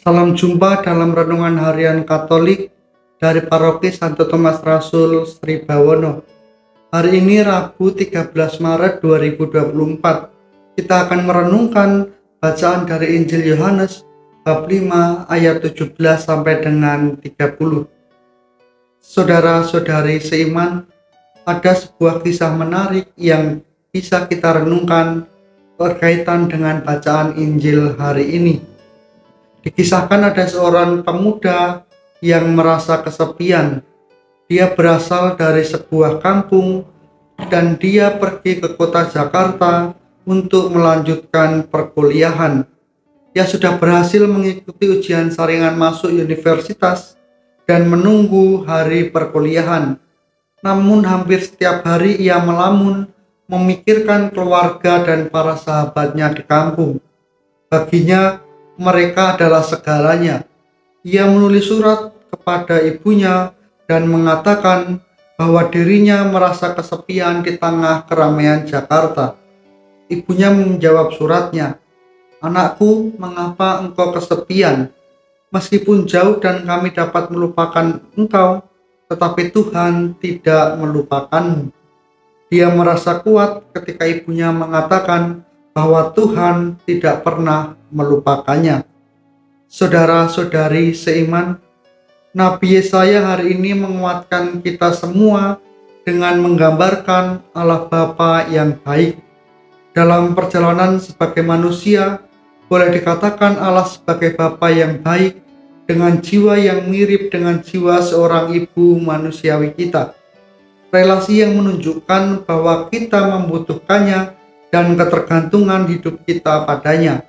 Salam jumpa dalam renungan harian Katolik dari Paroki Santo Thomas Rasul Sri Bawono. Hari ini Rabu 13 Maret 2024. Kita akan merenungkan bacaan dari Injil Yohanes bab 5 ayat 17 sampai dengan 30. Saudara-saudari seiman, ada sebuah kisah menarik yang bisa kita renungkan berkaitan dengan bacaan Injil hari ini. Dikisahkan ada seorang pemuda yang merasa kesepian. Dia berasal dari sebuah kampung dan dia pergi ke kota Jakarta untuk melanjutkan perkuliahan. Dia sudah berhasil mengikuti ujian saringan masuk universitas dan menunggu hari perkuliahan. Namun hampir setiap hari ia melamun, memikirkan keluarga dan para sahabatnya di kampung. Baginya, mereka adalah segalanya. Ia menulis surat kepada ibunya dan mengatakan bahwa dirinya merasa kesepian di tengah keramaian Jakarta. Ibunya menjawab suratnya, "Anakku, mengapa engkau kesepian? Meskipun jauh dan kami dapat melupakan engkau, tetapi Tuhan tidak melupakanmu." Dia merasa kuat ketika ibunya mengatakan bahwa Tuhan tidak pernah melupakannya. Saudara-saudari seiman, Nabi Yesaya hari ini menguatkan kita semua dengan menggambarkan Allah Bapa yang baik. Dalam perjalanan sebagai manusia, boleh dikatakan Allah sebagai Bapa yang baik dengan jiwa yang mirip dengan jiwa seorang ibu manusiawi kita. Relasi yang menunjukkan bahwa kita membutuhkannya dan ketergantungan hidup kita padanya.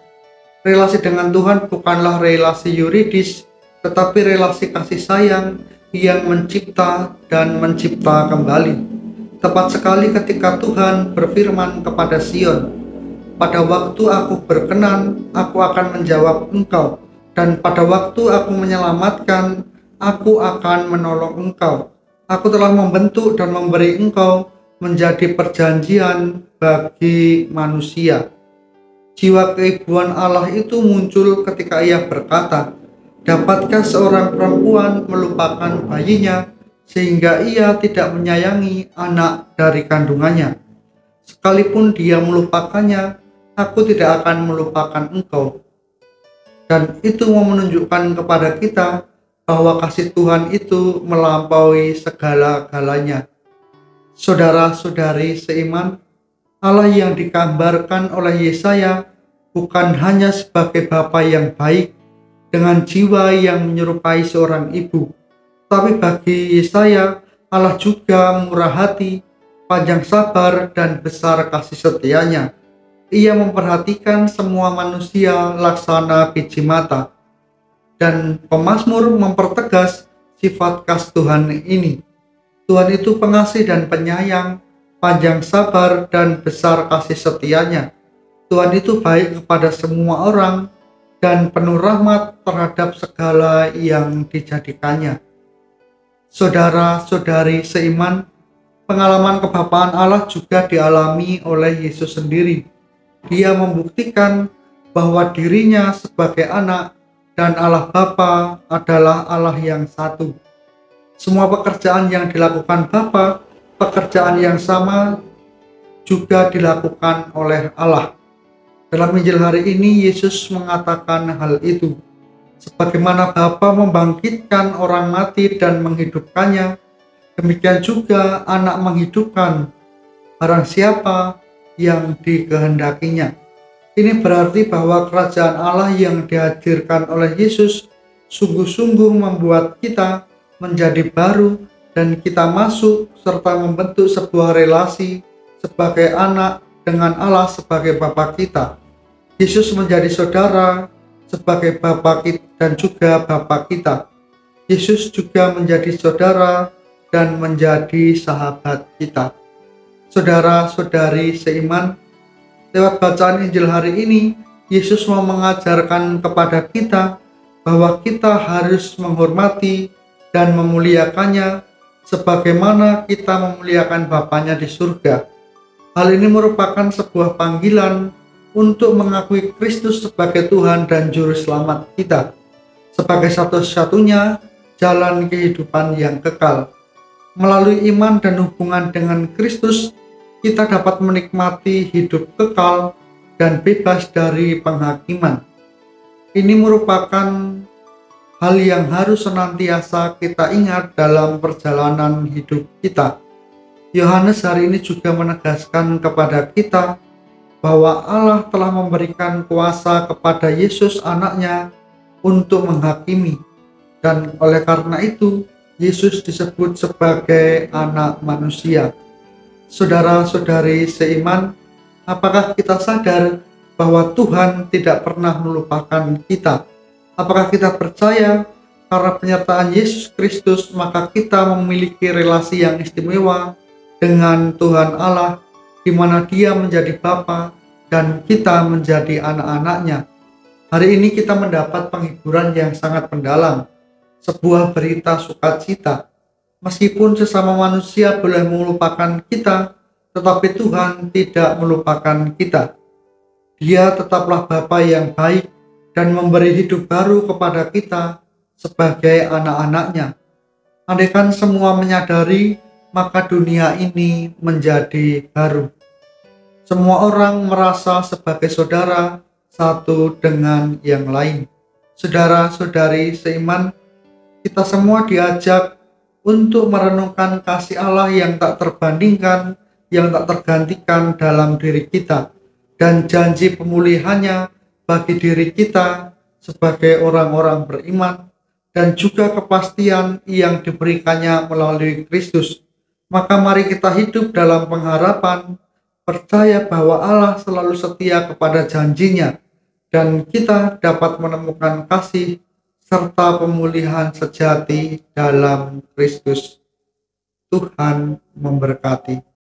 Relasi dengan Tuhan bukanlah relasi yuridis, tetapi relasi kasih sayang yang mencipta dan mencipta kembali. Tepat sekali ketika Tuhan berfirman kepada Sion, "Pada waktu aku berkenan, aku akan menjawab engkau, dan pada waktu aku menyelamatkan, aku akan menolong engkau. Aku telah membentuk dan memberi engkau menjadi perjanjian bagi manusia." Jiwa keibuan Allah itu muncul ketika ia berkata, "Dapatkah seorang perempuan melupakan bayinya sehingga ia tidak menyayangi anak dari kandungannya? Sekalipun dia melupakannya, aku tidak akan melupakan engkau." Dan itu mau menunjukkan kepada kita bahwa kasih Tuhan itu melampaui segala-galanya. Saudara-saudari seiman, Allah yang digambarkan oleh Yesaya bukan hanya sebagai Bapa yang baik dengan jiwa yang menyerupai seorang ibu, tapi bagi Yesaya Allah juga murah hati, panjang sabar, dan besar kasih setianya. Ia memperhatikan semua manusia laksana biji mata, dan pemazmur mempertegas sifat khas Tuhan ini. Tuhan itu pengasih dan penyayang, panjang sabar, dan besar kasih setianya. Tuhan itu baik kepada semua orang dan penuh rahmat terhadap segala yang dijadikannya. Saudara-saudari seiman, pengalaman kebapaan Allah juga dialami oleh Yesus sendiri. Dia membuktikan bahwa dirinya sebagai anak dan Allah Bapa adalah Allah yang satu. Semua pekerjaan yang dilakukan Bapa, pekerjaan yang sama juga dilakukan oleh Allah. Dalam Injil hari ini, Yesus mengatakan hal itu. Sebagaimana Bapa membangkitkan orang mati dan menghidupkannya, demikian juga Anak menghidupkan barang siapa yang dikehendakinya. Ini berarti bahwa kerajaan Allah yang dihadirkan oleh Yesus sungguh-sungguh membuat kita menjadi baru dan kita masuk serta membentuk sebuah relasi sebagai anak dengan Allah sebagai Bapa kita. Yesus menjadi saudara sebagai Bapa kita dan juga Bapa kita. Yesus juga menjadi saudara dan menjadi sahabat kita. Saudara-saudari seiman, lewat bacaan Injil hari ini, Yesus mau mengajarkan kepada kita bahwa kita harus menghormati dan memuliakannya sebagaimana kita memuliakan Bapanya di surga. Hal ini merupakan sebuah panggilan untuk mengakui Kristus sebagai Tuhan dan Juru Selamat kita. sebagai satu-satunya jalan kehidupan yang kekal. Melalui iman dan hubungan dengan Kristus, kita dapat menikmati hidup kekal dan bebas dari penghakiman. Ini merupakan hal yang harus senantiasa kita ingat dalam perjalanan hidup kita. Yohanes hari ini juga menegaskan kepada kita bahwa Allah telah memberikan kuasa kepada Yesus anaknya untuk menghakimi, dan oleh karena itu Yesus disebut sebagai anak manusia. Saudara-saudari seiman, apakah kita sadar bahwa Tuhan tidak pernah melupakan kita? Apakah kita percaya karena penyertaan Yesus Kristus maka kita memiliki relasi yang istimewa dengan Tuhan Allah, di mana Dia menjadi Bapa dan kita menjadi anak-anaknya? Hari ini kita mendapat penghiburan yang sangat mendalam, sebuah berita sukacita. Meskipun sesama manusia boleh melupakan kita, tetapi Tuhan tidak melupakan kita. Dia tetaplah Bapa yang baik dan memberi hidup baru kepada kita sebagai anak-anaknya. Andaikan semua menyadari, maka dunia ini menjadi baru. Semua orang merasa sebagai saudara satu dengan yang lain. Saudara-saudari seiman, kita semua diajak untuk merenungkan kasih Allah yang tak terbandingkan, yang tak tergantikan dalam diri kita, dan janji pemulihannya bagi diri kita sebagai orang-orang beriman, dan juga kepastian yang diberikannya melalui Kristus. Maka mari kita hidup dalam pengharapan, percaya bahwa Allah selalu setia kepada janjinya, dan kita dapat menemukan kasih serta pemulihan sejati dalam Kristus. Tuhan memberkati.